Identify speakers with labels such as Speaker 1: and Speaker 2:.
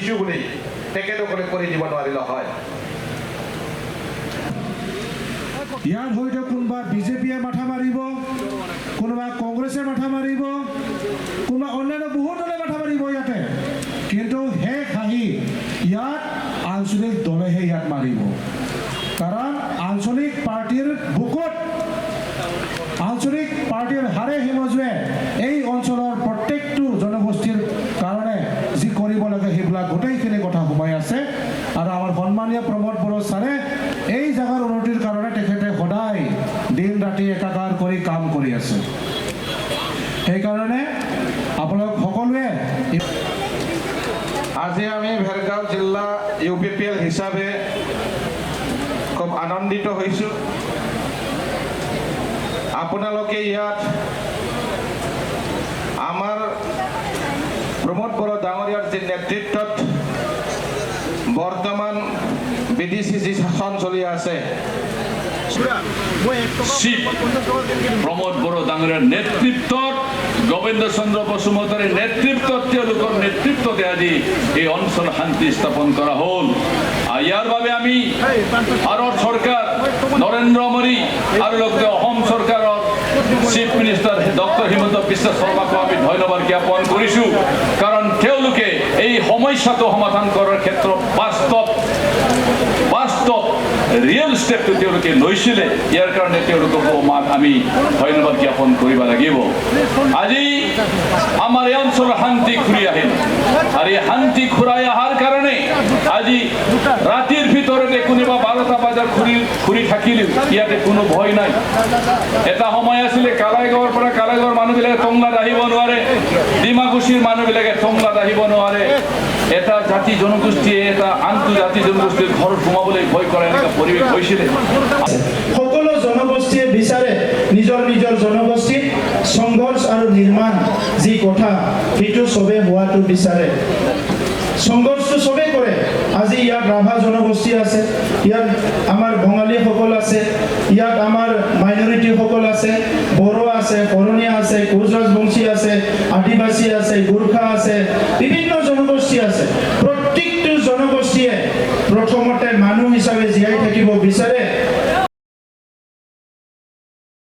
Speaker 1: Issue বুলি তেখেতসকলে কৰি দিব নোৱাৰিলে হয়।
Speaker 2: ইয়াৰ হয়তো কোনোবা বিজেপিয়ে মাথা মাৰিব, কোনোবা কংগ্ৰেছে মাথা মাৰিব, কোনোবা অন্যান্য বহুত দলে মাথা মাৰিব ইয়াতে, কিন্তু শেষ আহি ইয়াত আঞ্চলিক দলেহে ইয়াত মাৰিব। কাৰণ আঞ্চলিক পাৰ্টিৰ বুকুত, আঞ্চলিক পাৰ্টিৰ হাৰে হিমজুৱে এই অঞ্চলৰ প্ৰত্যেকটো জনগোষ্ঠীৰ কাৰণে যি কৰিব লাগে সেইবিলাক গোটেইখিনি কথা সোমাই আছে। আৰু আমাৰ সন্মানীয় প্ৰমোদ বড়ো ছাৰে এই জাগাৰ উন্নতিৰ কাৰণে তেখেতে সদায় দিন ৰাতি একাকাৰ কৰি কাম কৰি আছে। সেইকাৰণে আপোনালোক সকলোৱে
Speaker 1: আজি আমি ভেৰগাঁও জিলা UPPL হিচাপে খুব আনন্দিত হৈছোঁ। আপোনালোকে ইয়াত আমাৰ প্ৰমোদ বড়ো ডাঙৰীয়াৰ যি নেতৃত্বত বৰ্তমান BDC যি শাসন চলি আছে,
Speaker 3: প্ৰমোদ বড়ো ডাঙৰীয়াৰ নেতৃত্বত, গোবিন্দ চন্দ্ৰ বসুমতাৰীৰ নেতৃত্বত, তেওঁলোকৰ নেতৃত্বতে আজি এই অঞ্চল শান্তি স্থাপন কৰা হ'ল। ইয়াৰ বাবে আমি ভাৰত চৰকাৰ, নৰেন্দ্ৰ মোদী আৰু লগতে অসম চৰকাৰৰ chief minister doctor Himanta Biswa শৰ্মাকো আমি ধন্যবাদ জ্ঞাপন কৰিছোঁ। কাৰণ তেওঁলোকে এই সমস্যাটো সমাধান কৰাৰ ক্ষেত্ৰত বাস্তৱ ৰিয়েল ষ্টেপটো তেওঁলোকে লৈছিলে। ইয়াৰ কাৰণে তেওঁলোকক আমি ধন্যবাদ জ্ঞাপন কৰিব লাগিব। আজি আমাৰ এই অঞ্চলৰ শান্তি ঘূৰি আহিল, আৰু এই শান্তি ঘূৰাই অহাৰ কাৰণে আজি ৰাতিৰ ভিতৰতে কোনোবা 12টা বজাত ঘূৰি থাকিলেও ইয়াতে কোনো ভয় নাই। এটা সময় আছিলে কালাইগাঁৱৰ পৰা কালাইগাঁৱৰ মানুহবিলাকে টংলাত আহিব নোৱাৰে, ডিমাকুছিৰ মানুহবিলাকে টংলাত আহিব নোৱাৰে। এটা জাতি জনগোষ্ঠীয়ে এটা আনটো জাতি জনগোষ্ঠীৰ ঘৰত সোমাবলৈ ভয় কৰা এনেকুৱা পৰিৱেশ হৈছিলে।
Speaker 4: সকলো জনগোষ্ঠীয়ে বিচাৰে নিজৰ নিজৰ জনগোষ্ঠীত সংঘৰ্ষ আৰু নিৰ্মাণ যি কথা সেইটো চবে হোৱাটো বিচাৰে। সংঘৰ্ষটো চবে কৰে। আজি ইয়াত ৰাভা জনগোষ্ঠী আছে, ইয়াত আমাৰ বঙালীসকল আছে, ইয়াত আমাৰ মাইনৰিটিসকল আছে, বড়ো আছে, শৰণীয়া আছে, কোচ ৰাজবংশী আছে, আদিবাসী আছে, গোৰ্খা আছে, বিভিন্ন জনগোষ্ঠী আছে। প্ৰত্যেকটো জনগোষ্ঠীয়ে প্ৰথমতে মানুহ হিচাপে জীয়াই থাকিব বিচাৰে